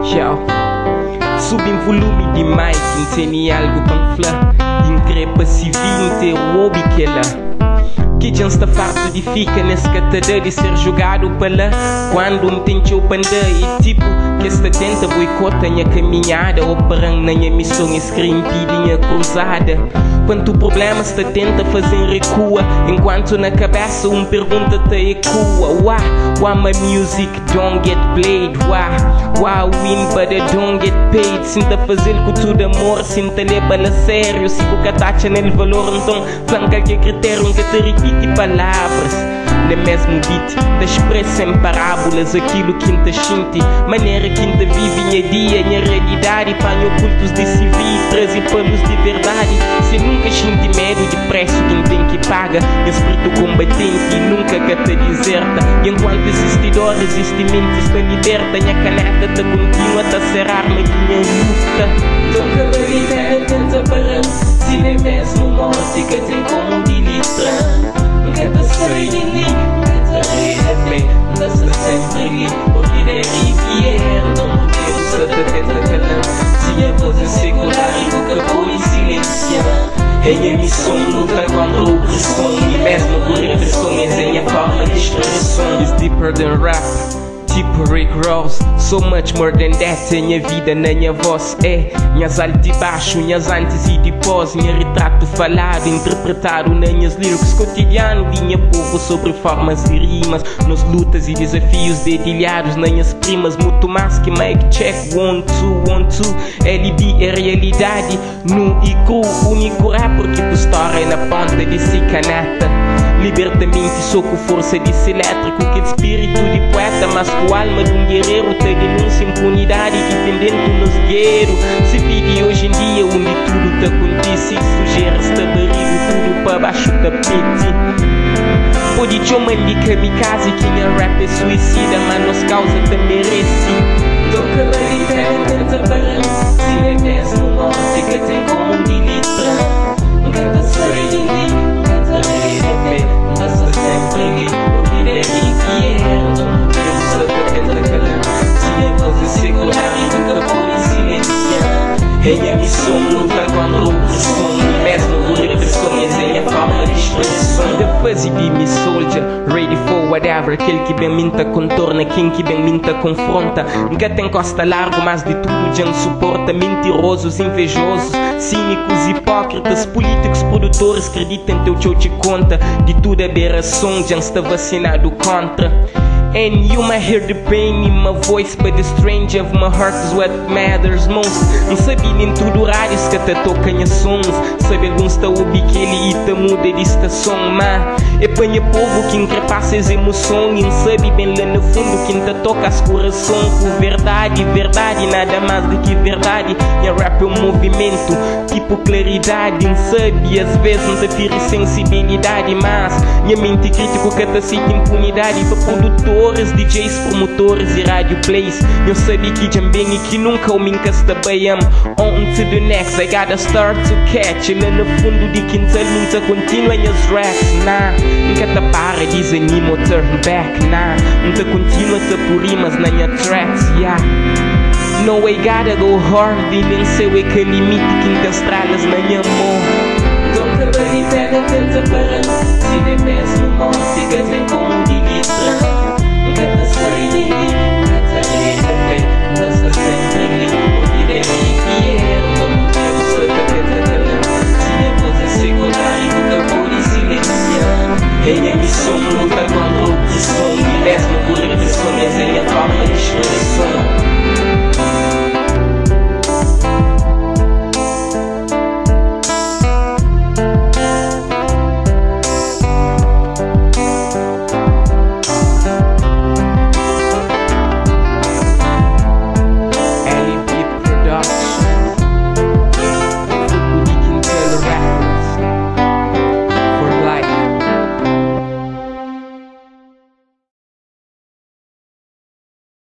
Tchau. Subi volume demais, entende algo panfla. Increpa se vi inteiro que ela. Que já está farto de ficar nesse catadão de ser jogado pela. Quando me tente o panda e tipo que esta tenta boicota a caminhada. Operando na minha missão escreve impidinha cruzada. Quanto problema está tenta fazer recua. Enquanto na cabeça pergunta te ecoa. Why my music don't get played? Why win but I don't get paid? Sinta fazer com tudo amor, sinta levar a sério. Se boca taxa nele valor, então planca que critério que te repite palavras. No mesmo beat, te expressa em parábolas aquilo que te sente. Maneira que te vive em dia, em realidade. Panho ocultos de civil, trazem panos de verdade. Se nunca sente medo de preço, quem tem que paga. Espírito combatente e nunca que te deserta. E enquanto existe dor, existe mente, está liberta. Minha caneta te continua a ser arma de minha luta. Toca barriga, tenta parar. Se nem mesmo morte que tem como dilitrar. Nunca te sair de mim, nunca te rever. Nunca sempre ali, porque é riviera. Não Deus, até tenta calar. Se a voz é secular e nunca vou silenciar. É a missão, luta contra a opressão. E mesmo por repressões é a forma de expressão. It's deeper than rap, tipo Rick Ross. So much more than that. A minha vida na minha voz é minhas altas e baixos, minhas antes e depois. Minha retrato falado, interpretado nas minhas lyrics cotidiano. Minha povo sobre formas e rimas. Nos lutas e desafios dedilhados nas minhas primas. Muito mais que mic check, 1, 2, 1, 2. LB é realidade, nu e cru. Único rapper que tu história na ponta de cicaneta. Libertamente sou com força de elétrico. Que de espírito de poeta, mas com alma de guerreiro. Te denúncia impunidade que tem dentro nos guerreiros. Se vive hoje em dia onde tudo te acontece. Sujeira está barrigo, tudo para baixo do tapete. Pode te chamar de kamikaze, quem é rap é suicida, mas nos causa te merece. Toca barriga, tenta parar. Se nem mesmo morte que tem como dilitrar. Nunca te sair de mim, nunca te rever. Nunca sempre ali, porque é riviera. Não Deus, até tenta calar. Se a voz é secular e nunca vou silenciar. É a missão, luta contra a opressão. Mesmo por repressões é a forma de expressão. Da fase de me soldier, ready for whatever. Aquele que bem minta contorna, quem que bem minta confronta. Nunca tem costa largo, mas de tudo já não suporta. Mentirosos, invejosos, cínicos, hipócritas. Políticos, produtores, acreditam teu teu te conta. De tudo aberração, já está vacinado contra. And you might hear the pain in my voice, but the strange of my heart is what matters most. Não sabia nem tudo rádios que até tocam as sons. Sabe alguns está ouvindo que ele e muda de estação. Mas é panha povo que increpassa as emoções. E sabe bem lá no fundo que ainda toca as corações. Com verdade, verdade, nada mais do que verdade. E a rap é um movimento, tipo claridade. Não sabe, às vezes não te fere sensibilidade. Mas minha mente crítico que te cita impunidade. Para produtor, DJs, promotores e radio plays. Eu sabia que também e que nunca o minca está bem. On to the next, I gotta start to catch. Lá no fundo de quintal nunca continua as tracks. Nunca te para, desanima ou turn back. Nunca continua a por rimas na minha tracks. No, I gotta go hard. E nem sei o que limite que estralas na minha mão. Toca barriga, tenta parar.